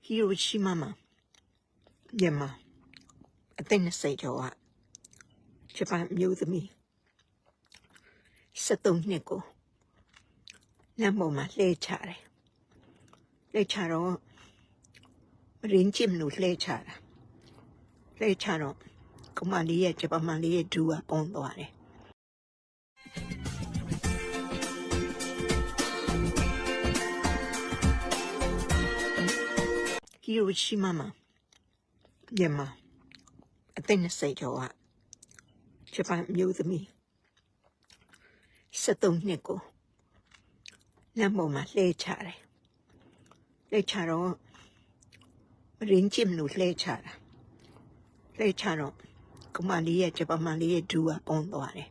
Hiroshima မှာမြန်မာအသက်20ကျော်ကဂျပန်မျိုးသမီး73နှစ်ကိုလမ်းပေါ်မှာလှဲချတယ်လှဲချတော့မရင်းကျင်လို့လှဲချတာလှဲချတော့ကမလေးရဲ့ဂျပန်မလေးရဲ့ဒူကပေါင်းသွားတယ်ဟီရိုရှီမာမှာမြန်မာအသက်20ကျော်ကဂျပန်မျိုးသမီး73နှစ်ကိုလမ်းပေါ်မှာလှဲချတယ်လှဲချတော့မရင်းကျင်လို့လှဲချတာလှဲချတော့ကမလေးရဲ့ဂျပန်မလေးရဲ့ဒူကပေါင်းသွားတယ်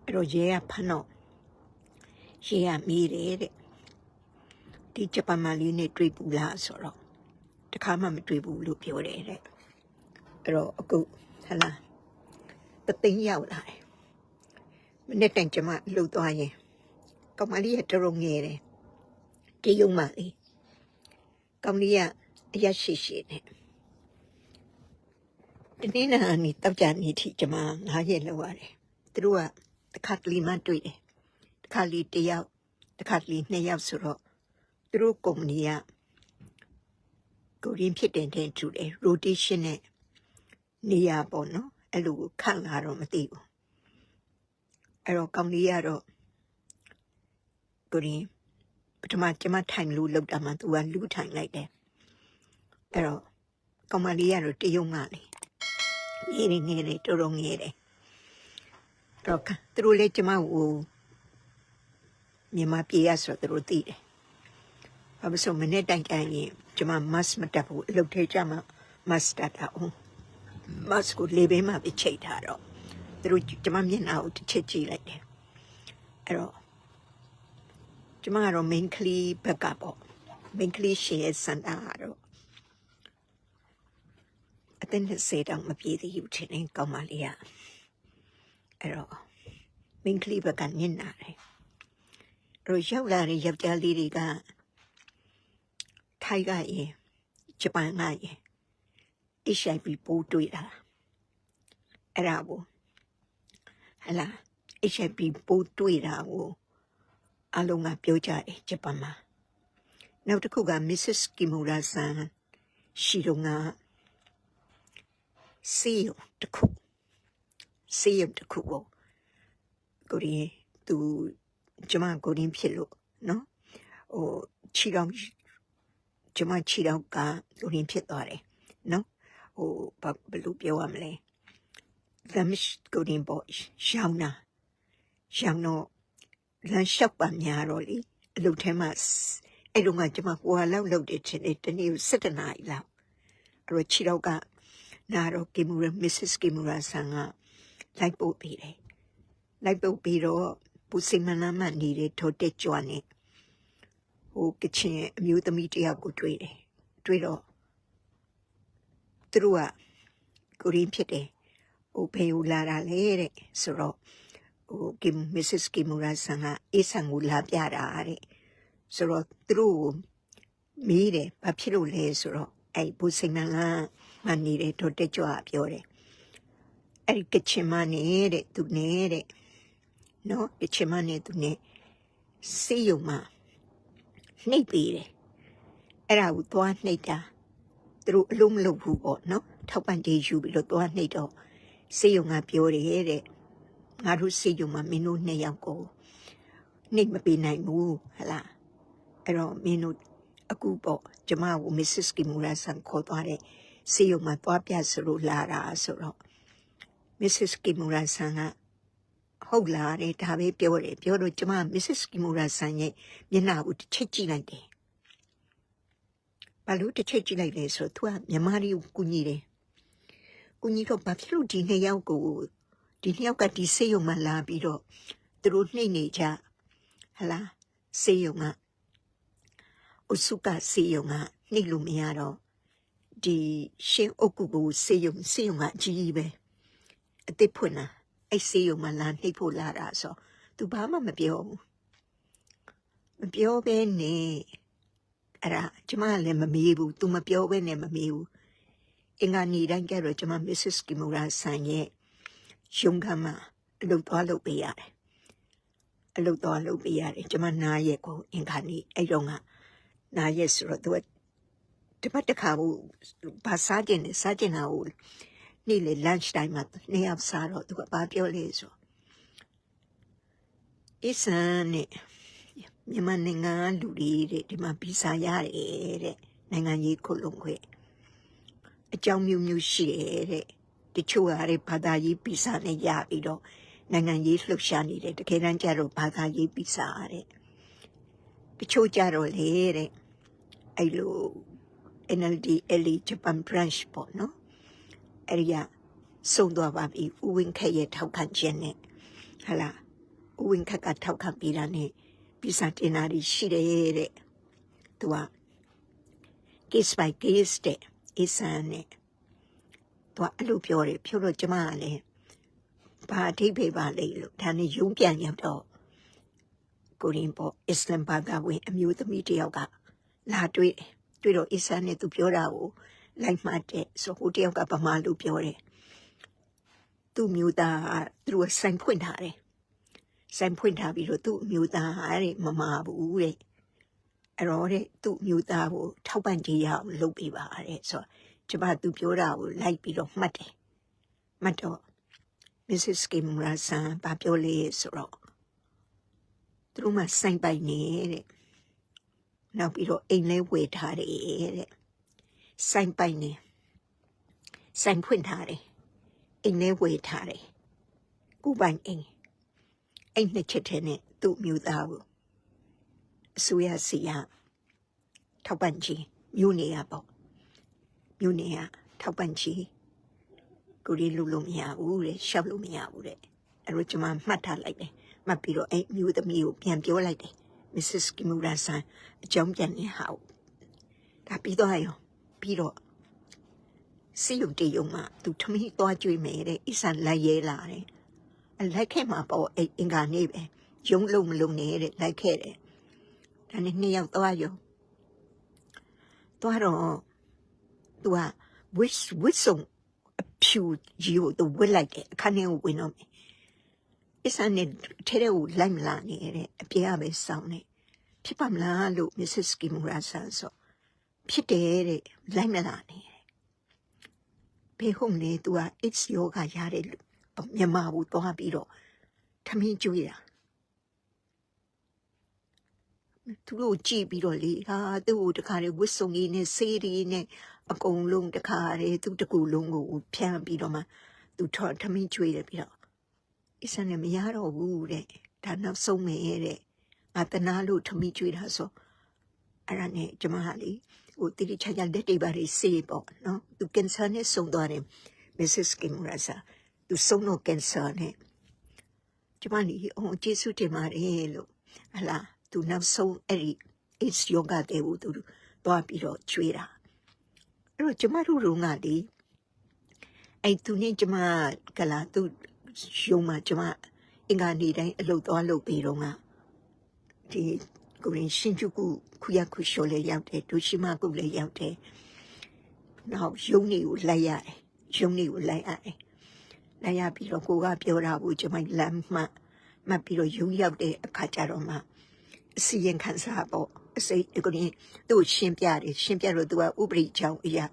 အဲ့တော့ရဲကဖမ်းတော့ရဲကမေးတယ်တဲ့ဒီဂျပန်မလေးနဲ့တွေ့ဘူးလားဆိုတော့တခါမှမတွေ့ဘူးလို့ပြောတယ်တဲ့အဲ့တော့အခုဟလာတသိန်းရောက်လာတယ်မနေ့တိုင်ကျမလှုပ်သွားရင်ကောင်မလေးကတော်တော်ငယ်တယ်ဒီယုံမလေးကောင်လေးကအရက်ရှိရှိနဲ့ဒီနေ့နာနီတောက်ကြနေထိကျမ9ရက်လောက်ရတယ်သူတို့ကတစ်ခါတလေမှတွေ့တယ်တစ်ခါလေ1ယောက်တစ်ခါတလေ2ယောက်ဆိုတော့သူတို့ကုမ္ပဏီကကိုရင်းဖြစ်တဲ့တူတယ် rotation နဲ့နေရပေါ့နော်အဲ့လိုခန့်လာတော့မသိဘူးအဲ့တော့ကောင်လေးကတော့ကိုရင်းပထမကျမထိုင်လို့လောက်တာမှသူကလူထိုင်လိုက်တယ်အဲ့တော့ကောင်မလေးကတော့တယုံမလေးငယ်နေတော်တော်ငယ်တယ်တော့သူတို့လည်းကျမကိုမြန်မာပြည်ရဆိုတော့သူတို့သိတယ်ဘာလို့ဆိုမနေ့တိုင်တိုင်ရင်ကျမမတ်မတက်ဘူးအလုပ်ထဲကျမမတ်တက်တာအောင်မတ်ကိုလေဘေးမှာပြချိတ်ထားတော့သူတို့ကျမမျက်နှာကိုတစ်ချက်ကြည့်လိုက်တယ်အဲ့တော့ကျမကတော့ main ကလေးဘက်ကပေါ့ main ကလေးရှေ့စန္ဒာတော့အတင်းစေတောင်မပြေသေးဘူးထင်တယ်ကောင်းမလေးကအဲ့တော့ main ကလေးဘက်ကညင်နာတယ်အဲ့တော့ရောက်လာတဲ့ယောက်ျားလေးတွေကထိုက်ကရင်ဂျပန်ကရင် HIV ပိုးတွေ့တာအဲ့ဒါကိုဟလာ HIV ပိုးတွေ့တာကိုအလုံးကပြောကြတယ်ဂျပန်မှာနောက်တစ်ခုက Mrs. Kimura ဆန်ရှိတော့ကစီယုံတစ်ခုကိုကိုရင်သူကျမကိုရင်ဖြစ်လို့နော်ဟိုခြေတော်ကျမခြေတော်ကကိုရင်ဖြစ်သွားတယ်နော်ဟိုဘယ်လိုပြောရမလဲFlemish ကိုရင်ပေါ့ရှောင်းတော့လမ်းလျှောက်ပါများတော့လေအလုပ်ထဲမှာအဲ့တော့ကကျမဟိုလောက်လုပ်တယ်ချင်းတနေ့7နာရီလောက်အဲ့တော့ခြေတော်ကနာတော့Mrs. Kimura ဆန်ကလိုက်ပို့ပြီးတယ်လိုက်ပို့ပြီးတော့ပူစိမနာမနေတဲ့ထော်တက်ကြွနဲ့ဟိုကချင်အမျိုးသမီးတယောက်ကိုတွေ့တယ်တွေ့တော့သူတို့ကကိုရင်းဖြစ်တယ်ဟိုဖေးလာတာလေတဲ့ဆိုတော့ဟိုMrs. Kimura ဆန်ကအေးဆန်ကိုလာပြတာတဲ့ဆိုတော့သူတို့မေးတယ်ဘာဖြစ်လို့လဲဆိုတော့အဲ့ပူစိမနာမနေတဲ့ထော်တက်ကြွပြောတယ်အဲ့ကချင်မနေတဲ့သူနေတဲ့နော်ကချင်မနေသူနေစေယုံမှာနှိပ်ပေးတယ်အဲ့ဒါကိုသွားနှိပ်တာသူတို့အလုံးမလုပ်ဘူးပေါ့နော်ထောက်ပံ့ကြေးယူပြီးတော့သွားနှိပ်တော့စေယုံကပြောတယ်တဲ့ငါတို့စေယုံမှာမင်းတို့2ယောက်ကိုနှိပ်မပေးနိုင်ဘူးဟလားအဲ့တော့မင်းတို့အခုပေါ့ကျမကို Mrs. Kimura ဆန်ခေါ်သွားတဲ့စေယုံမှာသွားပြဆိုလို့လာတာဆိုတော့Mrs. Kimura ဆန်ကဟုတ်လားတဲ့ဒါပဲပြောတယ်ပြောတော့ကျမ Mrs. Kimura ဆန်ရဲ့မျက်နှာကိုတစ်ချက်ကြည့်လိုက်တယ်ဘာလို့တစ်ချက်ကြည့်လိုက်လဲဆိုတော့သူကမြန်မာတွေကိုကူညီတယ်ကူညီတော့ဘာဖြစ်လို့ဒီ2ယောက်ကဒီစေယုံမှာလာပြီးတော့သူတို့နှိမ့်နေကြဟလားစေယုံကအစုကစေယုံကနှိမ့်လို့မရတော့ဒီရှင်အုပ်ကူကိုစေယုံကအကြီးပဲအစ်စ်ဖွင့်တာအဲ့စေယုံမှာလာနှိပ်ဖို့လာတာဆိုသူဘာမှမပြောဘူးမပြောဘဲနဲ့ era chama le mamibu tu ma pyo be ne mamibu inga ni dan ke ro chama Mrs. Kimura san ye yungama lo twa lo pe yare lo twa lo pe yare chama na ye ko inga ni ai ro nga na ye so ro tuတပတ်တစ်ခါဘူးဘာစားကျင်နေစားကျင်တာကိုနေ့လေ lunch time မှာနေ့ရောက်စားတော့သူကဘာပြောလဲဆိုအစ်ဆန်နဲ့မြန်မာနိုင်ငံလူတွေတဲ့ဒီမှာဗီဇာရတယ်တဲ့နိုင်ငံရေးခုလုံခွင့်အကြောင်းမျိုးမျိုးရှိတယ်တဲ့တချို့ကလည်းဘာသာရေးဗီဇာနဲ့ရပြီးတော့နိုင်ငံရေးလှုပ်ရှားနေတယ်တကယ်တမ်းကျတော့ဘာသာရေးဗီဇာတဲ့တချို့ကျတော့လေတဲ့အဲ့လို NLD LA Japan branch ပေါ့နော်အဲ့ဒီကစုံသွားပါပြီဦးဝင်းခက်ရဲ့ထောက်ခံခြင်းနဲ့ဟာလားဦးဝင်းခက်ကထောက်ခံပြီးတာနဲ့ပြည်စာတင်တာရှိတယ်တဲ့သူက case by case တဲ့အစမ်းနဲ့သူကအဲ့လိုပြောတယ်ပြောတော့ကျမကလည်းဘာအထိပ္ပယ်ပါလေလို့ဒါနဲ့ရုံးပြန်ရောက်တော့ကိုရင်းပေါ့အစ္စလမ်ဘာသာဝင်အမျိုးသမီးတယောက်ကလာတွေ့တော့အစ္စန်နဲ့သူပြောတာကိုလိုက်မှတ်တဲ့ဆိုဟိုတယောက်ကဗမာလူပြောတယ်သူ့မျိုးသားသူကဆိုင်ဖွင့်ထားတယ်ဆိုင်ဖွင့်ထားပြီးတော့သူ့မျိုးသားတဲ့မမဘူးတဲ့အဲ့တော့တဲ့သူ့မျိုးသားကိုထောက်ပံ့ကြရအောင်လုပ်ပေးပါတဲ့ဆိုတော့ကျမသူပြောတာကိုလိုက်ပြီးတော့မှတ်တယ်မှတ်တော့ Mrs. Kimura san ဘာပြောလဲဆိုတော့သူတို့မှဆိုင်ပိုင်နေတဲ့နောက်ပြီးတော့အိမ်လဲဝယ်ထားတယ်တဲ့ဆိုင်ပိုင်နေဆိုင်ဖွင့်ထားတယ်အိမ်လဲဝယ်ထားတယ်ကိုပိုင်အိမ်နှစ်ချက်ထဲနဲ့သူ့မျိုးသားကိုအစိုးရစီကထောက်ပံ့ချီမျိုးနေရပေါ့မျိုးနေရထောက်ပံ့ချီကိုရီလူလို့မရဘူးတဲ့ရှောက်လို့မရဘူးတဲ့အဲ့တော့ကျွန်မမှတ်ထားလိုက်တယ်မှတ်ပြီးတော့အဲ့မျိုးသမီးကိုပြန်ပြောလိုက်တယ်Mrs. Kimura san အကြောင်းပြန်နေဟာဒါပြီးတော့ရောပြီးတော့စီယုံတေယုံမှာသူထမင်းသွားကြွေးမယ်တဲ့အစ္စန်လိုက်ရဲလာတယ်အလိုက်ခဲ့မှာပေါ့အဲ့အင်္ဂါနေ့ပဲရုံးလုံးမလုံးနေတဲ့လိုက်ခဲ့တယ်ဒါနဲ့နှစ်ယောက်သွားရောသွားတော့သူကဝစ်ဆုံအဖြူကြီးကိုသူဝစ်လိုက်တယ်အခန်းထဲကိုဝင်တော့မယ်အစ္စန်နဲ့ထဲထဲကိုလိုက်မလာနေတဲ့အပြေကပဲစောင်းနေဖြစ်ပါမလားလို့ Mrs. Kimura san ဆိုဖြစ်တယ်တဲ့လိုက်မလာနေတယ်ဘေးဟုံးနေသူက AIDS ယောဂရတယ်လို့မြန်မာဘူးသွားပြီးတော့ထမင်းကျွေးတာသူတို့ကြည့်ပြီးတော့လေဟာသူ့ကိုတခါလေဝစ်စုံကြီးနဲ့ဆေးရီနဲ့အကုန်လုံးတခါလေသူ့တကူလုံးကိုဖြန်းပြီးတော့မှသူထမင်းကျွေးတယ်ပြီးတော့အစ္စနဲ့မရတော့ဘူးတဲ့ဒါနောက်ဆုံးမယ်တဲ့ငါတနာလို့ထမင်းကျွေးတာဆိုအဲ့ဒါနဲ့ကျမကလေဟိုတိတိကျကျလက်တွေပါလေစေးပေါ့နော်သူကင်ဆာနဲ့ဆုံးသွားတယ် Mrs. Kimura san သူဆုံးတော့ကင်ဆာနဲ့ကျမလေကျေးဇူးတင်ပါတယ်လို့ဟလာသူနောက်ဆုံးအဲ့ဒီ AIDS ယောဂတဲ့ဘူးသူသွားပြီးတော့ကျွေးတာအဲ့တော့ကျမတို့ကလေအဲ့သူနဲ့ကျမကလာသူရုံးမှာကျမအင်္ဂါနေ့တိုင်းအလုပ်သွားလုပ်ပြီးတော့ဒီကိုရင်ရှင်ကျုကုခုရခုလျှော်လေးရောက်တယ်ဒုရှိမကုလည်းရောက်တယ်နောက်ရုံးတွေကိုလိုက်ရတယ်ရုံးတွေကိုလိုက်ရတယ်လိုက်ရပြီးတော့ကိုကပြောတာကိုကျမလမ်းမှတ်ပြီးတော့ရုံးရောက်တဲ့အခါကျတော့မှအစီရင်ခံစာပေါ့အစိတ်ကိုရင်သူ့ရှင်းပြတယ်ရှင်းပြတော့သူကဥပဒေကြောင်းအရာ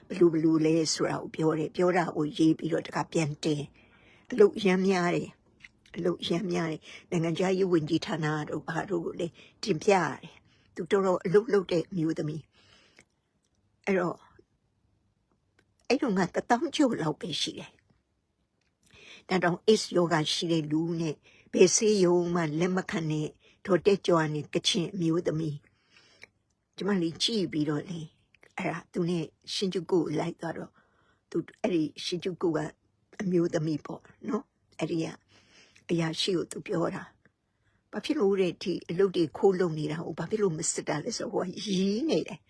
ဘလူလဲဆိုတာကိုပြောတယ်ပြောတာကိုရေးပြီးတော့တခါပြန်တင်အလုပ်ရမ်းများတယ်အလုပ်ရမ်းများတယ်နိုင်ငံခြားရေးဝန်ကြီးဌာနတို့ဘာတို့ကိုလည်းတင်ပြရတယ်သူတော်တော်အလုပ်လုပ်တဲ့မျိုးသမီးအဲ့တော့အဲ့တော့ငါ1000ကျော်လောက်ပဲရှိတယ်ဒါတော့ AIDS ယောဂရှိတဲ့လူနဲ့ဘယ်ဆေးရုံမှလက်မခံနဲ့တော့တက်ကြွနေကချင်မျိုးသမီးကျမလေးကြည့်ပြီးတော့လေအဲ့ဒါသူနဲ့ရှင်ကျုကိုလိုက်သွားတော့သူအဲ့ဒီရှင်ကျုကိုကအမျိုးသမီးပေါ့နော်အဲ့ဒီကအရာရှိကိုသူပြောတာဘာဖြစ်လို့တဲ့ဒီအလုပ်တွေခိုးလုံနေတာဟိုဘာဖြစ်လို့မစစ်တာလဲဆိုဟိုရီးနေတယ်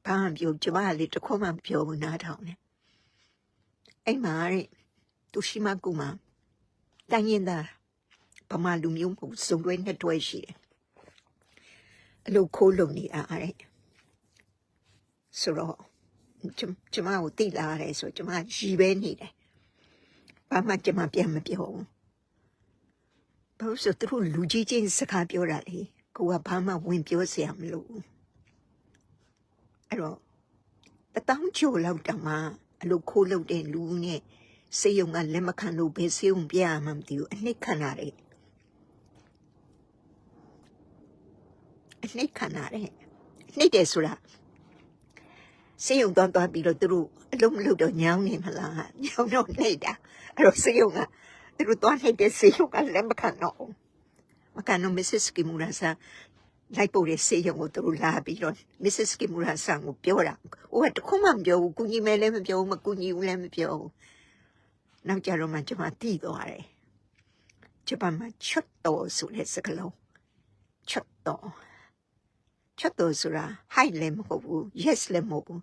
ဘာမှပြောကျမကလေတခွမှမပြောဘူးနားထောင်နေအဲ့မှာတဲ့သူရှိမကူမှာတိုင်းရင်သားဗမာလူမျိုးမဟုတ်စုံတွဲနှစ်တွဲရှိတယ်အလုပ်ခိုးလုံနေတာတဲ့ ဆိုတော့ကျမကိုတိလာရတယ်ဆိုကျမရီပဲနေတယ်ဘာမှကျမပြန်မပြောဘူးဘာလို့ဆိုသူတို့လူကြီးချင်းစကားပြောတာလေကိုကဘာမှဝင်ပြောစရာမလိုဘူးအဲ့တော့တောင်းချိုလောက်တောင်မှအလိုခိုးလို့တဲ့လူနဲ့စေယုံကလက်မခံလို့ပဲစေယုံပြရမှမသိဘူးအနှိတ်ခံရတယ်အနှိတ်ခံရတယ်နှိတ်တယ်ဆိုတာစေယုံသွားပြီးတော့သူတို့အလုံးမလို့တော့ညောင်းနေမလားညောင်းတော့နှိတ်တာအဲ့တော့စေယုံကသူတို့သွားနှိတ်တဲ့စေယုံကလက်မခံတော့မခံတော့ Mrs. Kimura ဆာလိုက်ပို့တဲ့စေယုံကိုသူတို့လာပြီးတော့ Mrs. Kimura ဆာကိုပြောတာဟိုကတခုမှမပြောဘူးကုညီမဲလည်းမပြောဘူးမကုညီဘူးလည်းမပြောဘူးနောက်ကြတော့မှကျမတီးသွားတယ်ကျမမှချွတ်တော်ဆိုတဲ့စကားလုံးချွတ်တော်ဆိုတာ hi လည်းမဟုတ်ဘူး yes လည်းမဟုတ်ဘူး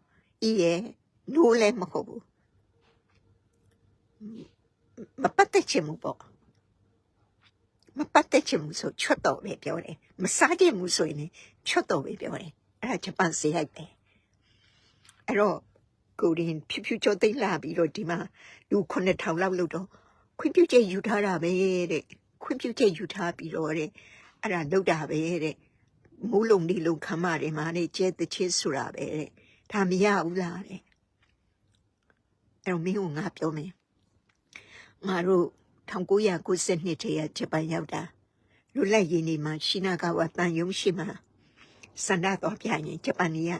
no လည်းမဟုတ်ဘူးမပတ်သက်ချင်ဘူးပေါ့မပတ်သက်ချင်ဘူးဆိုချွတ်တော်ပဲပြောတယ်မစားချင်ဘူးဆိုရင်ချွတ်တော်ပဲပြောတယ်အဲ့ဒါဂျပန်စေရိုက်ပဲအဲ့တော့ကိုရင်ဖြူကျော်သိမ်းလာပြီးတော့ဒီမှာလူ9000လောက်လို့တော့ခွင့်ပြုချက်ယူထားတာပဲတဲ့ခွင့်ပြုချက်ယူထားပြီးတော့တဲ့အဲ့ဒါလောက်တာပဲတဲ့မိုးလုံးနေလုံးခမ်းမတွေမှာနေကျဲတချင်းဆိုတာပဲတဲ့ဒါမရဘူးလားတဲ့အဲ့တော့မင်းကငါပြောမယ်ငါတို့1992ထဲကဂျပန်ရောက်တာလွတ်လပ်ရေးနေ့မှာရှိနာဂါဝတန်ယုံရှိမှာစန္ဒတော်ပြရင်ဂျပန်က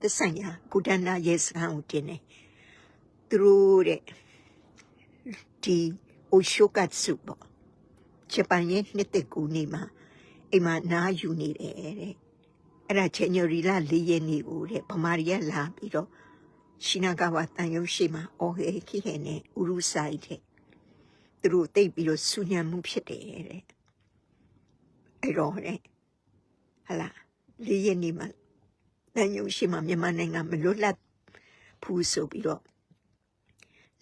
သဆိုင်ရာကုဒနာရဲစခန်းကိုတင်နေသူတို့တဲ့ဒီအိုရှိုကတ်စုပေါ့ဂျပန်ရဲ့နှစ်သက်ကူနေမှာအိမ်မှာနားယူနေတယ်တဲ့အဲ့ဒါချင်းညရီလာ၄ရက်နေဦးတဲ့ဗမာရီကလာပြီးတော့ရှိနာဂါဝတန်ယုံရှိမှာအော်ဟေခိဟဲနဲ့ဥရုဆိုင်တဲ့သူတို့တိတ်ပြီးတော့ဆူညံမှုဖြစ်တယ်တဲ့အဲ့တော့တဲ့ဟလာ၄ရက်နေမှာတန်ယုံရှိမှာမြန်မာနိုင်ငံမလွတ်လပ်ဘူးဆိုပြီးတော့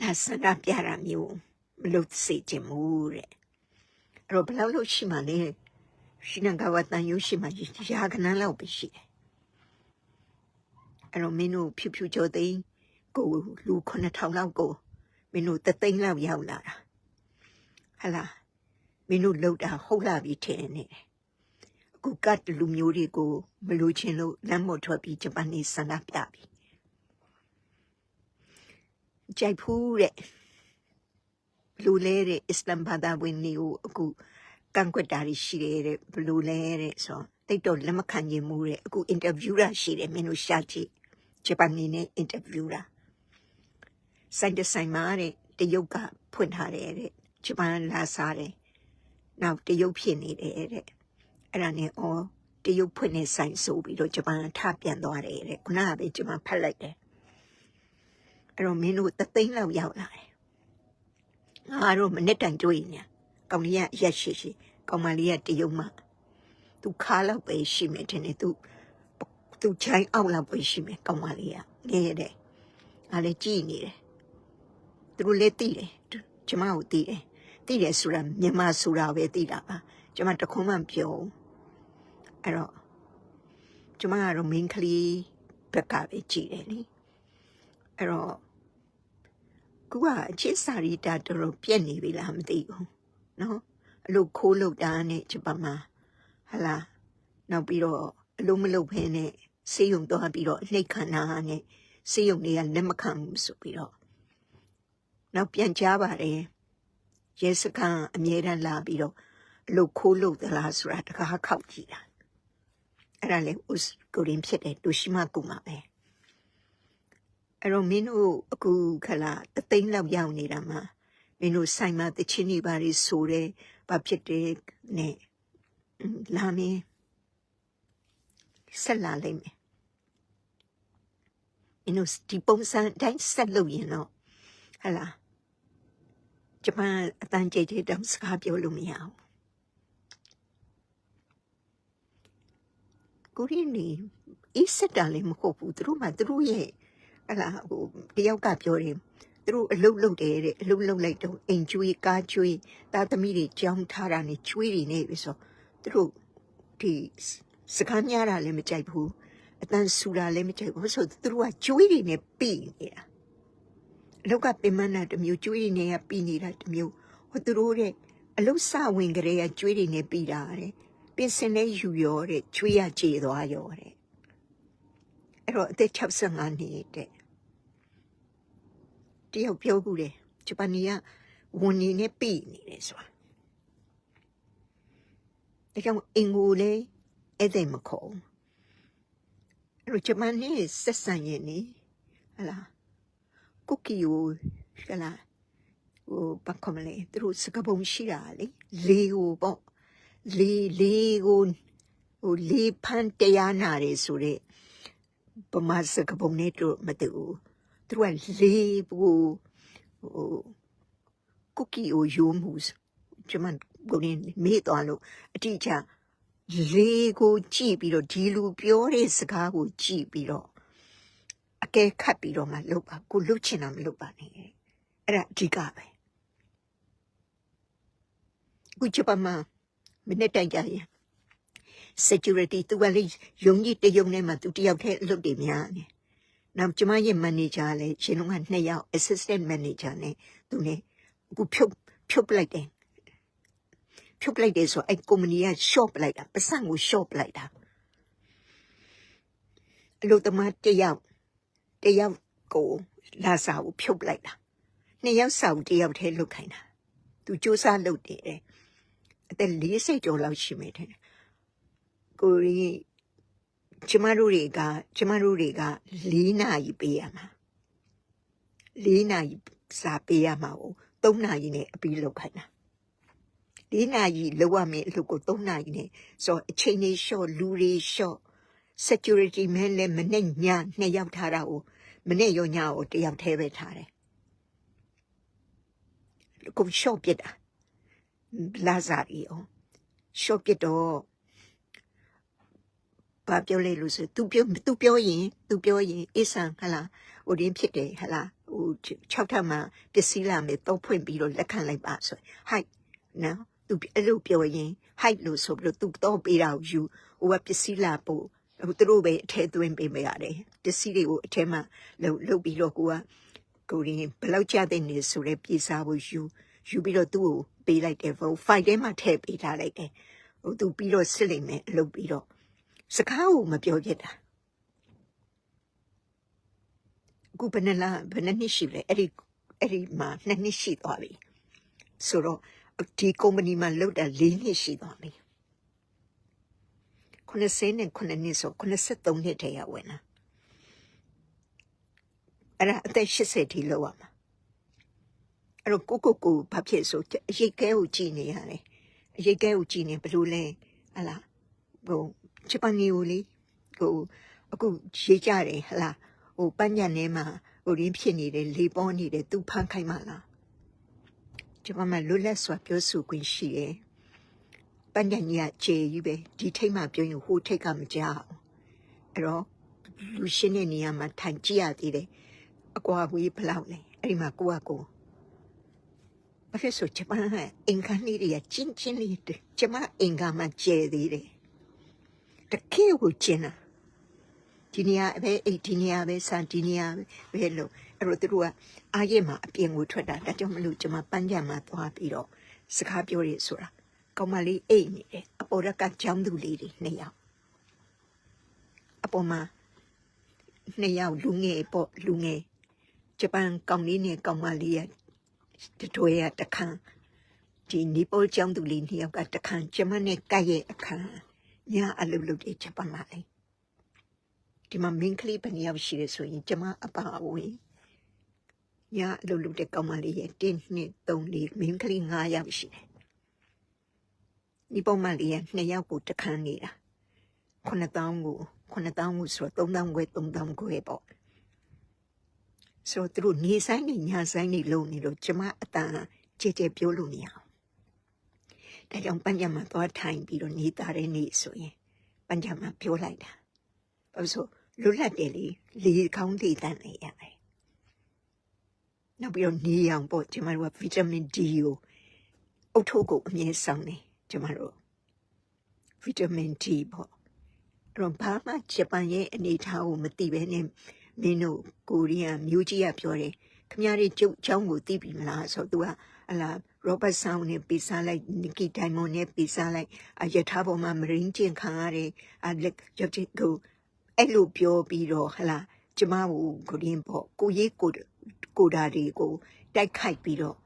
လာစန္ဒပြတာမျိုးမလုပ်စေချင်ဘူးတဲ့အဲ့တော့ဘယ်လောက်ရှိမှလဲရှိနာဂါဝတန်ယုံရှိမှာရာခဏလောက်ပဲရှိတယ်အဲ့တော့မင်းတို့ဖြူကျော်သိန်းကိုလူ9000လောက်ကိုမင်းတို့3သိန်းလောက်ရောက်လာတာဟလာမင်းတို့လောက်တာဟုတ်လာပြီထင်နေတယ်အခုကတ်လူမျိုးတွေကိုမလို့ချင်းလို့လမ်းမထွက်ပြီးဂျပန်နေစန္ဒပြပြီကြိုက်ဖူးတဲ့လူလဲတဲ့အစ္စလမ်ဘာသာဝင်တွေကိုအခုကန့်ကွက်တာရှိတယ်တဲ့ဘလူလဲတဲ့ဆိုတိတ်တော့လက်မခံနိုင်မှုတဲ့အခုအင်တာဗျူးတာရှိတယ်မင်းတို့ရှာကြည့်ဂျပန်နေနဲ့အင်တာဗျူးတာဆိုင်မာတဲ့တရုတ်ကဖွင့်ထားတယ်တဲ့ဂျပန်လာစားတယ်နောက်တရုတ်ဖြစ်နေတယ်တဲ့အဲ့ဒါနဲ့တရုတ်ဖွင့်နေဆိုင်ဆိုပြီးတော့ဂျပန်ထပြန်သွားတယ်တဲ့ခုနကပဲဂျပန်ဖတ်လိုက်တယ်အဲ့တော့မင်းတို့3သိန်းလောက်ရောက်လာတယ်ငါတို့မနေ့တိုင်တွေ့နေကောင်လေးကရက်ရှိကောင်မလေးကတရုတ်မှသူခါလောက်ပဲရှိမယ်ထင်တယ်သူချိုင်းအောင်လောက်ပဲရှိမယ်ကောင်မလေးကငဲတဲ့ငါလည်းကြည်နေတယ်သူတို့လည်းသိတယ်ကျမကိုသိတယ်ဆိုတာမြန်မာဆိုတာပဲသိတာပါကျမတခုမှမပြောအဲ့တော့ကျမကတော့ main ကလေးဘက်ကပဲကြည်တယ်လေအဲ့တော့ကူကအချစ်စာရီတာတော်ပြက်နေပြီလားမသိဘူးနော်အလို့ခိုးလို့တာနဲ့ဂျပန်မှာဟလာနောက်ပြီးတော့အလို့မလုပ်ဖဲနဲ့စေယုံသွားပြီးတော့နှိတ်ခမ်းနာနဲ့စေယုံတွေကလက်မခံဘူးဆိုပြီးတော့နောက်ပြန်ကြားပါတယ်ရဲစခန်းအမြဲတမ်းလာပြီးတော့အလို့ခိုးလို့သလားဆိုတာတကားခောက်ကြည့်တာအဲ့ဒါလေကိုရင်ဖြစ်တယ်ဒိုရှိမကူမှာပဲအဲ့တော့မင်းတို့အခုခလာ3သိန်းလောက်ရောက်နေတာမှာမင်းတို့ဆိုင်မှာတချင်းတွေပါလေးဆိုတယ်ဘာဖြစ်တယ်နဲ့လာမင်းဆက်လာလိမ့်မယ်မင်းတို့ဒီပုံစံတိုင်းဆက်လို့ရင်တော့ဟလာဂျပန်အတန်းကြိတ်တဲ့တောင်စကားပြောလို့မရဘူးကိုရင်းနေအစ်စတာလည်းမဟုတ်ဘူးသူတို့မှသူတို့ရဲ့ဟလာဟိုတယောက်ကပြောတယ်သူတို့အလုပ်လုပ်တယ်တဲ့အလုပ်လုပ်လိုက်တော့အိမ်ကျွေးကားကျွေးသားသမီးတွေကြောင်းထားတာနဲ့ကျွေးတွေနေပြီဆိုသူတို့ဒီစကားများတာလည်းမကြိုက်ဘူး အတန်ဆူတာလည်းမကြိုက်ဘူးဆိုသူတို့ကကျွေးတွေနဲ့ပြီးနေတာအလောက်ကပင်မနာတစ်မျိုးကျွေးတွေနဲ့ပြီးနေတာတစ်မျိုးဟိုသူတို့တဲ့အလုစဝင်ကြတဲ့ကျွေးတွေနဲ့ပြီးတာတဲ့ပင်စင်နဲ့ယူရောတဲ့ကျွေးရကြေသွားရောတဲ့အဲ့တော့အသက်65နှစ်တဲ့တယောက်ပြောကူတယ်ဂျပန်ကဝန်နေနဲ့ပြီးနေတယ်ဆိုတာဒါကြောင့်အင်ကိုလေအဲ့ဒါမခေါ်အဲ့တော့ဂျပန်နဲ့ဆက်ဆံရင်နေဟလာကုကီကိုဟလာဟိုဘာကမလဲသူတို့စကပုံရှိတာလေကိုပေါ့လေကိုဟိုလေဖန်တရားနာတယ်ဆိုတဲ့ပမာစကပုံနဲ့တို့မတူသူကလေကိုဟိုကုကီကိုယိုးမှုဂျမန်ကိုနေမေ့သွားလို့အတိအကျလေကိုကြည့်ပြီးတော့ဒီလူပြောတဲ့စကားကိုကြည့်ပြီးတော့အကဲခတ်ပြီးတော့မှလုပ်ပါကိုလုပ်ချင်တာမလုပ်ပါနဲ့အဲ့ဒါအဓိကပဲကိုဂျပန်မှာမနေ့တိုင်ကြရင် security သူကလေယုံကြည်တယုံနဲ့မှသူတယောက်တည်းလုပ်တယ်များနေနောက်ကျမရဲ့ manager လည်းရှင်လုံးက2ယောက် assistant manager နဲ့သူနဲ့အခုဖြုတ်ပလိုက်တယ်ဖြုတ်လိုက်တယ်ဆိုအဲ့ကုမ္ပဏီက shop လိုက်တာပတ်စံကို shop လိုက်တာအလို့တမတယောက်ကိုလာစာကိုဖြုတ်လိုက်တာ2ယောက်စာကိုတယောက်တည်းလုပ်ခိုင်းတာသူစူးစမ်းလုပ်တယ်အသက်40ကျော်လောက်ရှိမယ်တဲ့ကိုရီကျမတို့တွေက4နာရီပေးရမှာ4နာရီစာပေးရမှာကို3နာရီနဲ့အပြီးလုပ်ခိုင်းတာ4နာရီလောက်ရမယ်အလုပ်ကို3နာရီနဲ့ဆိုအချိန်လေး short လူတွေ short security man လည်းမနဲ့ည2ယောက်ထားတာကိုမနဲ့ရောညကို1ယောက်ထဲပဲထားတယ်ကို short ပြစ်တာလာစားရီအောင် short ပြစ်တော့ဘာပြောလဲလို့ဆိုသူပြောရင်အေးဆန်ဟလာဟိုရင်းဖြစ်တယ်ဟလာဟို6ထပ်မှာပစ္စည်းလာမယ်တော့ဖွင့်ပြီးတော့လက်ခံလိုက်ပါဆိုဟိုက်နော်သူအဲ့လိုပြောရင်ဟိုက်လို့ဆိုပြီးတော့သူတော့ပေးတာကိုယူဟိုကပစ္စည်းလာပို့ဟိုသူတို့ပဲအထဲသွင်းပေးမရတယ်ပစ္စည်းတွေကိုအထဲမှာလှုပ်ပြီးတော့ကိုရင်းဘယ်လောက်ကြတဲ့နေဆိုရဲပြေစားဖို့ယူပြီးတော့သူ့ကိုပေးလိုက်တယ်ဖိုက်ထဲမှာထည့်ပေးထားလိုက်တယ်ဟိုသူပြီးတော့စစ်လိုက်မယ်လှုပ်ပြီးတော့စကားကိုမပြောပြတာအခုဘယ်နှစ်ရှိလဲအဲ့ဒီမှာ2နှစ်ရှိသွားပြီဆိုတော့ဒီကုမ္ပဏီမှာလုပ်တာ4နှစ်ရှိသွားပြီ90နဲ့9နှစ်ဆို93နှစ်တည်းရဝင်လာအဲ့ဒါအသက်80ထိလောက်ရမှာအဲ့တော့ကိုဘာဖြစ်ဆိုအရိတ်ကဲကိုကြည်နေရတယ်အရိတ်ကဲကိုကြည်နေဘလို့လဲဟလာဟိုဂျပန်ကိုလေဟိုအခုရေးကြတယ်ဟလာဟိုပန်းညံထဲမှာဟိုရင်းဖြစ်နေတယ်လေပေါ်နေတယ်သူဖမ်းခိုင်းမှလားဂျပန်မှာလွတ်လပ်စွာပြောဆိုခွင့်ရှိတယ်ပန်းညံကြီးကခြေကြီးပဲဒီထိတ်မှပြောရင်ဟိုထိတ်ကမကြောက်အဲ့တော့လူရှင်းတဲ့နေရာမှာထိုင်ကြည့်ရသေးတယ်အကွာဝေးဘလောက်လဲအဲ့ဒီမှာကိုဘာဖြစ်ဆိုဂျပန်ကအင်္ဂါနေရချင်းလေးကျမအင်္ဂါမှာကျဲသေးတယ်တကယ်ကိုကျင်းတာဒီနေရာပဲဒီနေရာပဲစဒီနေရာပဲလို့အဲ့တော့သူတို့ကအားရမှာအပြင်ကိုထွက်တာဒါကြောင့်မလို့ကျမပန်းကြံမှာသွားပြီးတော့စကားပြောရဆိုတာကောင်မလေးအိတ်နေတယ်အပေါ်ကကြောင်းသူလေးတွေ2ယောက်အပေါ်မှာ2ယောက်လူငယ်ဂျပန်ကောင်လေးနဲ့ကောင်မလေးရဲ့တွေ့ရတခါဒီနီပိုကြောင်းသူလေး2ယောက်ကတခါကျမနဲ့ကြိုက်ရဲ့အခါညာအလုပ်လုပ်တဲ့ဂျပန်မှာလေဒီမှာမင်းကလေးဘယ်နှစ်ယောက်ရှိလဲဆိုရင်ကျမအပါအဝင်ညာအလုပ်လုပ်တဲ့ကောင်မလေးရဲ့1 2 3 4မင်းကလေး9ယောက်ရှိတယ်ဒီပုံမှန်လေးရဲ့2ယောက်ကိုတခါနေတာ9000ကိုဆိုတော့3000ခွဲပေါ့ဆိုတော့သူတို့နေဆိုင်နေညာဆိုင်နေလုံးနေလို့ကျမအတန်ကြဲပြောလို့မရအောင်ဒါကြောင့်ပန်းကြံမှာသွားထိုင်ပြီးတော့နေသားတဲ့နေ့ဆိုရင်ပန်းကြံမှာပြောလိုက်တာဘာလို့ဆိုလွတ်လပ်တယ်လေကောင်းသေးတယ်နေရတယ်နောက်ပြီးတော့နေအောင်ပေါ့ကျမတို့ကဗီတာမင် D ကိုအုတ်ထုတ်ကိုအမြဲဆောင်နေကျမတို့ဗီတာမင် D ပေါ့ တော့ဘာမှဂျပန်ရဲ့အနေထားကိုမသိပဲနဲ့မင်းတို့ကိုရီးယားမျိုးကြီးကပြောတယ်ခမရတဲ့ကျုပ်เจ้าကိုသိပြီမလားဆိုတော့ तू ကအလား Robert Sound နဲ့ပေးစားလိုက် Nicky Diamond နဲ့ပေးစားလိုက်ရထားပေါ်မှာမရင်းကျင်ခံရတယ်လက်ရုပ်ချစ်ကိုအဲ့လိုပြောပြီးတော့ဟလာကျမကိုရင်းပေါ့ကိုရေးကိုဒါတွေကိုတိုက်ခိုက်ပြီးတော့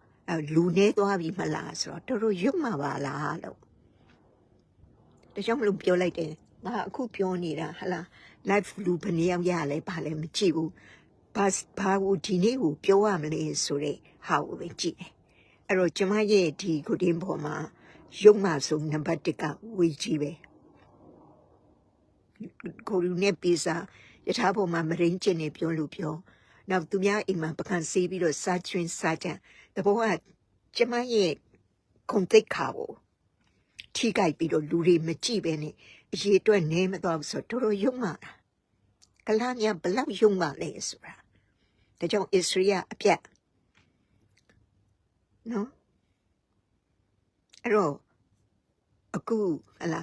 လူနေသွားပြီမလားဆိုတော့တော်တော်ရွတ်မှာပါလားလို့ဒါကြောင့်မလို့ပြောလိုက်တယ်ငါအခုပြောနေတာဟလာ live လူဘယ်နည်းအောင်ရလဲဘာလဲမကြည့်ဘူးဘာကိုဒီနေ့ကိုပြောရမလဲဆိုတဲ့ဟာကိုပဲကြည့်တယ်အဲ့တော့ကျမရဲ့ဒီကိုတင်းပေါ်မှာရုပ်မှဆိုနံပါတ်1ကဝေကြီးပဲကိုလူနဲ့ပေးစားရထားပေါ်မှာမရင်းကျင်နေပြောလို့ပြောနောက်သူများအိမ်မှာပကံဆေးပြီးတော့စားချွင်းစားကြတဘောကကျမရဲ့ခုံသိက္ခာကိုထိကြိုက်ပြီးတော့လူတွေမကြည့်ပဲနဲ့အရေးအတွက်နေမတော့ဆိုတော့တော်ရုံမှာကလာမြဘလောက်ရုံမှာလဲဆိုတာဒါကြောင့်အစ္စရေးအပြတ်နော်အဲ့တော့အခုဟလာ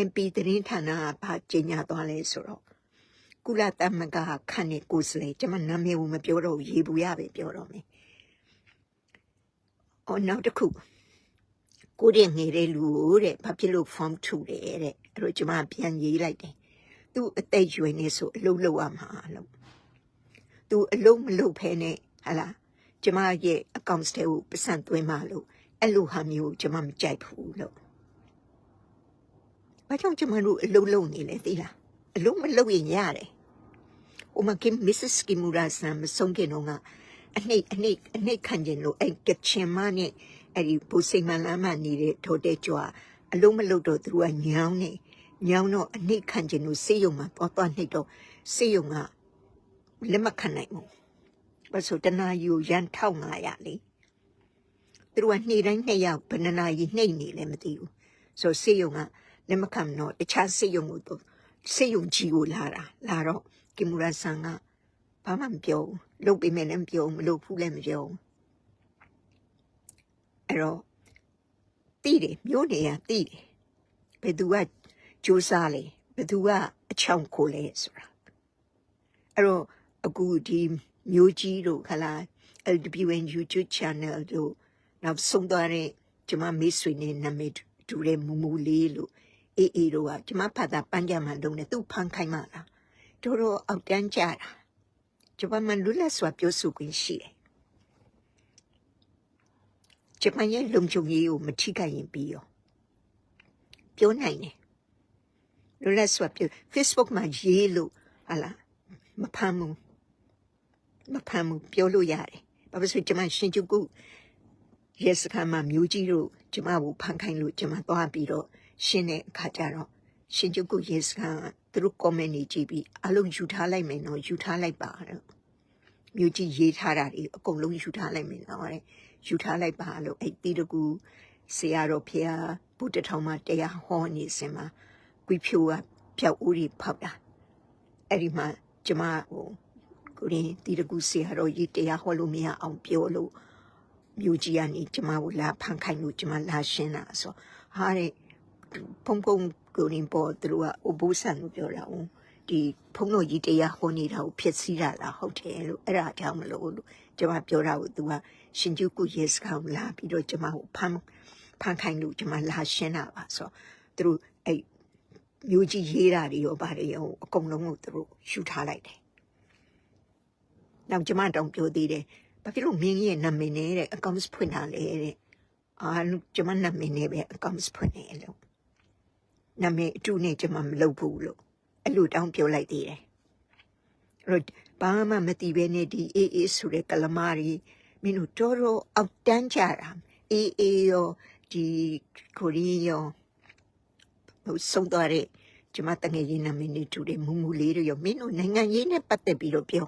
MP သတင်းဌာနကဘာကြေညာသွားလဲဆိုတော့ကုလသမဂ္ဂခန့်တဲ့ကိုယ်စားလှယ်ကျွန်မနာမည်ကိုမပြောတော့ရေဘူးရပဲပြောတော့မယ်။နောက်တစ်ခုကိုတဲ့ငယ်တဲ့လူတဲ့ဘာဖြစ်လို့ form ထူတယ်တဲ့အဲ့တော့ကျွန်မပြန်ရေးလိုက်တယ်။သူအသက်ရွယ်နေဆိုအလုပ်လုပ်ရမှာလို့။သူအလုပ်မလုပ်ဖဲနဲ့ဟာလားကျွန်မရဲ့ account ထဲကိုပတ်စံသွင်းမှလို့အဲ့လိုဟာမျိုးကျွန်မမကြိုက်ဘူးလို့။ဘာကြောင့်ကျွန်မတို့အလုပ်လုပ်နေလဲသိလား။အလုံးမလုပ်ရင်ရတယ်။မကင် Mrs. Kimura ဆန်မဆုံးခင်တော့ကအနှိတ်ခံကျင်လို့အဲ့ကချင်မနဲ့အဲ့ဒီဘူစိမန်လမ်းမနေတဲ့ထိုတဲ့ကြွားအလုံးမလုပ်တော့သူကညောင်းတော့အနှိတ်ခံကျင်လို့စေးရုံမှာသွားနှိတ်တော့စေးရုံကလက်မခံနိုင်ဘူး။ဘာလို့တနာယူရန်1500လေသူကနှိတိုင်း2ယောက်ဘယ်နှနာရီနှိတ်နေလဲမသိဘူး။ဆိုစေးရုံကလက်မခံတော့တခြားစေးရုံကိုတော့စေယုံကြီးကိုလာတော့ကင်မရာဆန်ကဘာမှမပြောဘူးလုပ်ပေးမယ်လည်းမပြောဘူးမလုပ်ဘူးလည်းမပြောဘူးအဲ့တော့တီးတယ်မျိုးနေရတီးတယ်ဘယ်သူကကြိုးစားလဲဘယ်သူကအချောင်ခိုလဲဆိုတာအဲ့တော့အခုဒီမျိုးကြီးတို့ခလား LWN YouTube channel တို့နောက်ဆုံးသွားတဲ့ကျွန်မမေးဆွေနဲ့နာမည်တူတဲ့မူမူလေးလို့အေးတို့ကကျမဖတ်တာပန်းကြမှာလုံးနဲ့သူ့ဖန်ခိုင်းမှလားတို့အောက်တန်းကြတာကျမမလွတ်လပ်စွာပြောဆိုခွင့်ရှိတယ်ကျမရဲ့လုံခြုံရေးကိုမထိခိုက်ရင်ပြီးရောပြောနိုင်တယ်လွတ်လပ်စွာပြော Facebook မှာရေးလို့ဟာလားမဖမ်းဘူးပြောလို့ရတယ်ဘာဖြစ်လို့ကျမရှင်ကျုပ်ကရဲစခန်းမှာမျိုးကြီးတို့ကျမကိုဖန်ခိုင်းလို့ကျမသွားပြီးတော့ရှင်းတဲ့အခါကျတော့ရှင်ကျုပ်ကရေစခန်းသူတို့ comment နေကြည့်ပြီးအလုံးယူထားလိုက်မယ်နော်ယူထားလိုက်ပါတော့မြို့ကြီးရေးထားတာတွေအကုန်လုံးယူထားလိုက်မယ်နော်တဲ့ယူထားလိုက်ပါလို့အဲ့တီတကူဆရာတော်ဖျားဘုဒ္ဓထောင်မှာတရားဟောနေစင်မှာကွီဖြိုကပြောက်ဦးကြီးဖောက်တာအဲ့ဒီမှာကျမကိုရင်းတီတကူဆရာတော်ကြီးတရားဟောလို့မရအောင်ပြောလို့မြို့ကြီးကနေကျမကိုလာဖန်ခိုင်းလို့ကျမလာရှင်းတာဆိုဟာတဲ့ဖုံကိုရင်းပေါ်သူတို့ကအဘိုးဆန်လို့ပြောတာဦးဒီဖုံတော်ကြီးတရားဟောနေတာကိုဖြစ်စီတာလားဟုတ်တယ်လို့အဲ့ဒါကြောင့်မလို့ကျမပြောတာကို तू ကရှင်ကျုပ်ကိုရဲစခန်းလာပြီးတော့ကျမကိုဖန်ခိုင်းလို့ကျမလာရှင်းတာပါဆိုသူတို့အဲ့မျိုးကြီးရေးတာတွေရောပါတယ်ရောအကုန်လုံးကိုသူတို့ယူထားလိုက်တယ်နောက်ကျမတောင်ပြောသေးတယ်ဘာဖြစ်လို့မင်းရဲ့နာမည်နဲ့တဲ့အကောင့်ဖွင့်ထားလဲတဲ့ကျမနာမည်နဲ့ပဲအကောင့်ဖွင့်နေလို့နာမည်အတူနဲ့ကျမမလုပ်ဘူးလို့အဲ့လိုတောင်ပြောလိုက်သေးတယ်အဲ့တော့ဘာမှမသိပဲနဲ့ဒီအေးဆိုတဲ့ကလမားကြီးမင်းတို့တော်အောက်တန်းကြတာအေးရောဒီကိုရီးရောဟိုဆုံးသွားတဲ့ကျမတငယ်ချင်းနာမည်နဲ့တူတယ်မူမူလေးတွေရောမင်းတို့နိုင်ငံရေးနဲ့ပတ်သက်ပြီးတော့ပြော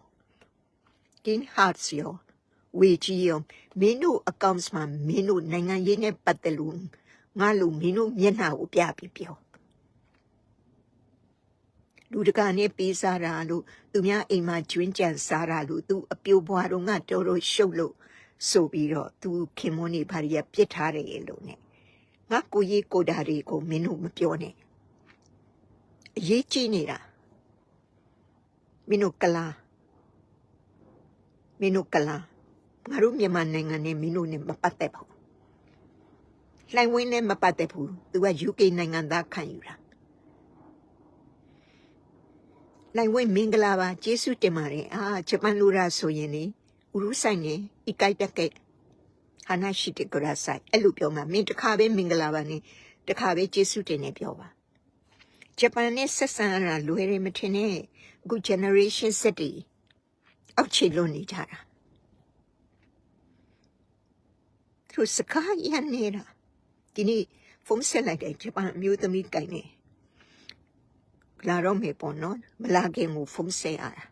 ကင်းဟာတ်စီယောဝေကြီးရောမင်းတို့ accounts မှာမင်းတို့နိုင်ငံရေးနဲ့ပတ်သက်လို့ငါလူမင်းတို့မျက်နှာကိုပြပြီးပြောလူတကာနဲ့ပေးစားတာလို့သူများအိမ်မှာကျွင်းကြံစားတာလို့သူအပြိုပွားတော့ငါတော်ရှုပ်လို့ဆိုပြီးတော့သူခင်မွန်းနေပါရပြစ်ထားတယ်လို့ ਨੇ ငါကိုကြီးကိုတာတွေကိုမင်းတို့မပြောနဲ့ ရေးကြီးနေတာမင်းတို့ကလာမင်းတို့ကလာငါတို့မြန်မာနိုင်ငံနဲ့မင်းတို့နဲ့မပတ်သက်ဘူးလှိုင်ဝင်းနဲ့မပတ်သက်ဘူးသူက UK နိုင်ငံသားခံယူတာလှိုင်ဝင်းမင်္ဂလာပါကျေးဇူးတင်ပါတယ်ဂျပန်လူရာဆိုရင်လေဥရုဆိုင်နေဤကိုက်တက်ကဲဟာနာရှိတဲ့ကရာဆိုင်အဲ့လိုပြောမှာမင်းတခါပဲမင်္ဂလာပါနဲ့တခါပဲကျေးဇူးတင်နေပြောပါဂျပန်နဲ့ဆက်ဆံရတာလွယ်တယ်မထင်နဲ့အခု generation Z တွေအောက်ခြေလွန်နေကြတာသူစကားရနေတာဒီနေ့ဖုန်းဆက်လိုက်တယ်ဂျပန်အမျိုးသမီးကိုင်နေလာတော့မေပေါ်နော်မလာခင်ကိုဖုန်းဆက်ရတာ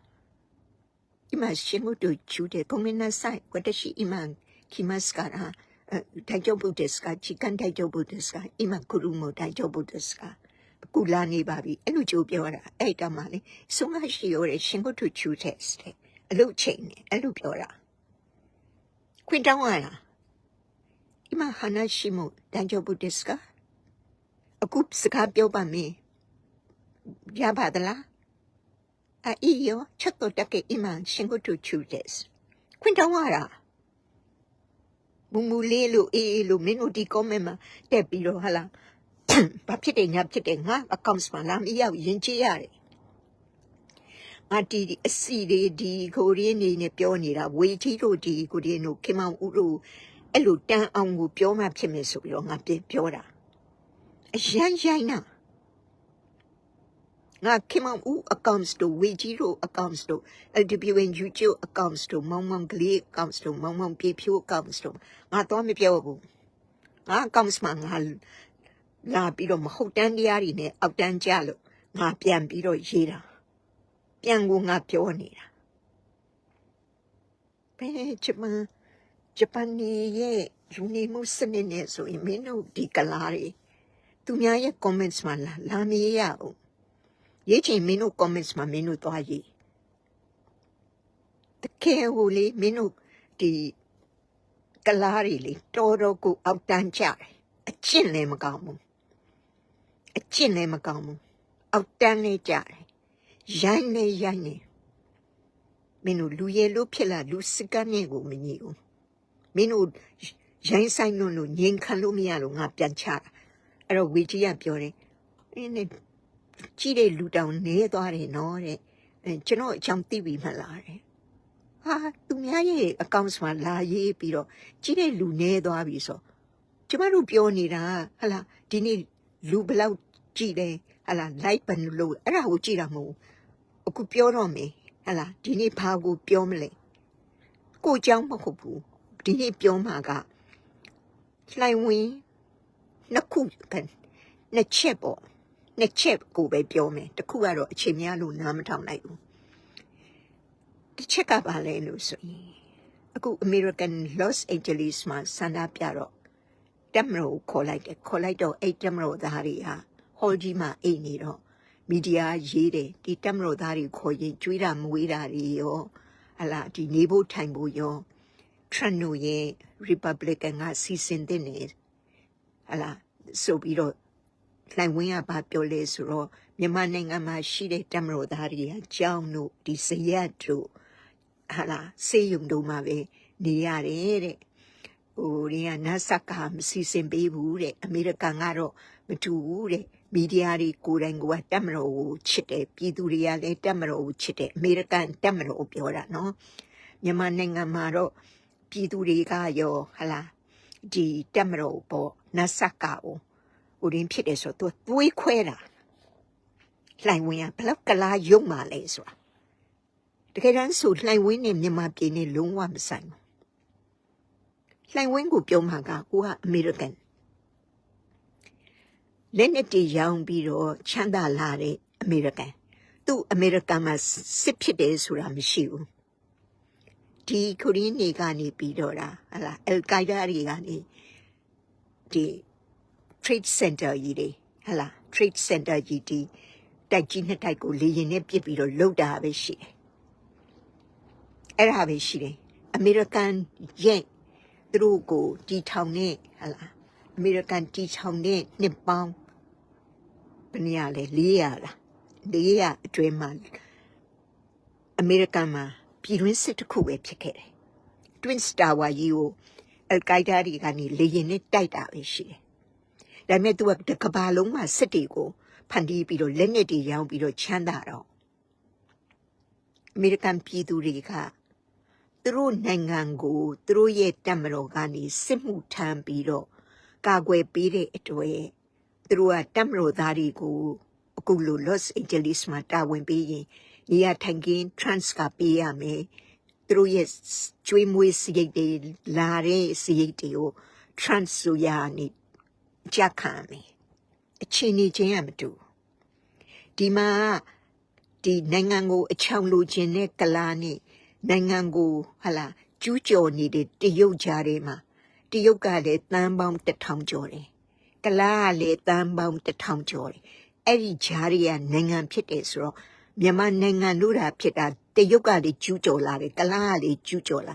今仕事中でごめんなさい私今来ますから大丈夫ですか時間大丈夫ですか今来るも大丈夫ですかကူလာနေပါပြီအဲ့လိုကြိုးပြောတာအဲ့တမ်းမှလေဆုံးမရှိရတဲ့ရှင်ကိုသူချူတဲ့စတဲ့အလုပ်ချိန်နဲ့အဲ့လိုပြောတာခွင့်တောင်းရတာ今話も大丈夫ですかအခုစကားပြောပါမယ်ရပါသလားいいよちょっとだけ今仕事中ですခွင့်တောင်းရတာမူမူလေးလို့အေးလို့မင်းတို့ဒီ comment မှာတက်ပြီးတော့ဟာလားဘာဖြစ်တယ်ညာဖြစ်တယ်ငါ account မှာလာမရောက်ရင်ကြည့်ရတယ်ငါဒီအစီတွေဒီကိုရင်းနေနဲ့ပြောနေတာဝေကြီးတို့ဒီကိုရင်းတို့ခင်မောင်ဦးတို့အဲ့လိုတန်းအောင်ကိုပြောမှဖြစ်မယ်ဆိုပြီးတော့ငါပြောတာအရန်ရိုင်းနာငါခင်မောင်ဦး accounts တို့ဝေကြီးတို့ accounts တို့ LWN YouTube accounts တို့မောင်မောင်ကလေး accounts တို့မောင်မောင်ပြေဖြိုး accounts တို့ငါတော့မပြောဘူးငါ accounts မှာငါလာပြီးတော့မဟုတ်တန်းတရားတွေနဲ့အောက်တန်းကြလို့ငါပြန်ပြီးတော့ရေးတာပြန်ကိုငါပြောနေတာဘယ်ဂျပန်ရဲ့ယူနီမှုစနစ်နဲ့ဆိုရင်မင်းတို့ဒီကလာတွေသူများရဲ့ comments မှာလာမရအောင်ရေးချင်မင်းတို့ comments မှာမင်းတို့သွားရေးတကယ်ကိုလေမင်းတို့ဒီကလာတွေလေတော်တော်ကိုအောက်တန်းကြတယ်အကျင့်လည်းမကောင်းဘူးအကျင့်လည်းမကောင်းဘူးအောက်တန်းလေးကြတယ်ရိုင်းနေမင်းတို့လူရဲလို့ဖြစ်လာလူစကနဲ့ကိုမငြိဘူးမင်းတို့ရိုင်းဆိုင်လို့ငြိမ်ခံလို့မရလို့ငါပြန်ချတာအဲ့တော့ဝေကြီးကပြောတယ်အင်းနဲ့ကြီးတဲ့လူတောင်နေသွားတယ်နော်တဲ့ကျွန်တော်အကြောင်းသိပြီမလားတဲ့ဟာသူများရဲ့ accounts မှာလာရေးပြီးတော့ကြီးတဲ့လူနေသွားပြီဆိုကျမတို့ပြောနေတာဟလာဒီနေ့လူဘလောက်ကြည့်တယ်ဟလာ like ဘယ်လိုအဲ့ဒါကိုကြည့်တာမဟုတ်အခုပြောတော့မယ်ဟလာဒီနေ့ဘာကိုပြောမလဲကိုเจ้าမဟုတ်ဘူးဒီနေ့ပြောမှာကလှိုင်ဝင်နှစ်ခုနှစ်ချက်ပေါ့နှစ်ချက်ကိုပဲပြောမယ်တခုကတော့အချိန်များလို့နားမထောင်လိုက်ဘူးတစ်ချက်ကပါလဲလို့ဆိုရင်အခု American Los Angeles မှာဆန္ဒပြတော့တက်မလို့ခေါ်လိုက်တော့အဲ့တက်မလို့သားတွေဟာဟောကြီးမှာအိတ်နေတော့မီဒီယာရေးတယ်ဒီတက်မလို့သားတွေခေါ်ရင်ကျွေးတာမွေးတာတွေရောဟလာဒီနေဖို့ထိုင်ဖို့ရောTrump ရဲ့ Republican ကစီစဉ်တဲ့နေဟလာဆိုပြီးတော့လှိုင်ဝင်းကဘာပြောလဲဆိုတော့မြန်မာနိုင်ငံမှာရှိတဲ့တက်မလို့သားတွေကကြောင်းတို့ဒီစရက်တို့ဟလာစေယုံတို့မှာပဲနေရတယ်တဲ့ဟိုတွေကနတ်ဆက်ကမစီစဉ်ပေးဘူးတဲ့အမေရိကန်ကတော့မတူဘူးတဲ့မီဒီယာတွေကိုယ်တိုင်ကတက်မလို့ကိုချစ်တယ်ပြည်သူတွေကလည်းတက်မလို့ကိုချစ်တယ်အမေရိကန်တက်မလို့ကိုပြောတာနော်မြန်မာနိုင်ငံမှာတော့ပြည်သူတွေကရောဟလာဒီတက်မလို့ပေါ့နတ်ဆက်ကကိုဟိုရင်းဖြစ်တယ်ဆိုတော့သူသွေးခွဲတာလှိုင်ဝင်ကဘလောက်ကလားယုံမှလဲဆိုတာတကယ်တမ်းဆိုလှိုင်ဝင်းနဲ့မြန်မာပြည်နဲ့လုံးဝမဆိုင်ဘူးလှိုင်ဝင်းကိုပြောမှာကကိုကအမေရိကန်လက်နဲ့တီရောင်းပြီးတော့ချမ်းသာလာတဲ့အမေရိကန်သူ့အမေရိကန်မှာစစ်ဖြစ်တယ်ဆိုတာမရှိဘူးဒီကိုရင်းနေကနေပြီးတော့ဟလာအယ်ကိုင်ဒါတွေကနေဒီ trade center ကြီးတွေဟလာ trade center ကြီးဒီတိုက်ကြီးနှစ်တိုက်ကိုလေရင်နဲ့ပြစ်ပြီးတော့လှုပ်တာပဲရှိတယ်အဲ့ဒါပဲရှိတယ်အမေရိကန်ရဲ့သူတို့ကိုတီထောင်နဲ့ဟလာအမေရိကန်တီထောင်နဲ့နှစ်ပေါင်းဘယ်နေရလဲ400လား 4 ရက်အတွင်းမှာအမေရိကန်မှာပြည်တွင်းစစ်တစ်ခုပဲဖြစ်ခဲ့တယ် Twin Tower ကြီးကိုအယ်ကိုက်ဒါတွေကနေလေရင်နဲ့တိုက်တာပဲရှိတယ်ဒါပေမဲ့သူကတစ်ကမ္ဘာလုံးမှာစစ်တွေကိုဖန်တီးပြီးတော့လက်နက်တွေရောင်းပြီးတော့ချမ်းသာတော့အမေရိကန်ပြည်သူတွေကသူတို့နိုင်ငံကိုသူတို့ရဲ့တပ်မတော်ကနေစစ်မှုထမ်းပြီးတော့ကာကွယ်ပေးတဲ့အတွက်သူတို့ကတပ်မတော်သားတွေကိုအခုလို Los Angeles မှာတာဝန်ပေးရင်နေရာထိုင်ခင်း trans ကပေးရမယ်သူတို့ရဲ့ကျွေးမွေးစရိတ်တွေလာတဲ့စရိတ်တွေကို trans ဆိုရနေကြခံမယ်အချင်းနေချင်းကမတူဒီမှာဒီနိုင်ငံကိုအချောင်လိုချင်တဲ့ကလာနဲ့နိုင်ငံကိုဟာလာကျူးကျော်နေတဲ့တရုတ်ကြားထဲမှာတရုတ်ကလည်းတန်းပေါင်း1000ကျော်တယ်ကလာကလည်းတန်းပေါင်း1000ကျော်တယ်အဲ့ဒီကြားတွေကနိုင်ငံဖြစ်တယ်ဆိုတော့မြန်မာနိုင်ငံတို့တာဖြစ်တာတရုတ်ကလည်းကျူးကျော်လာတယ်ကလာကလည်းကျူးကျော်လာ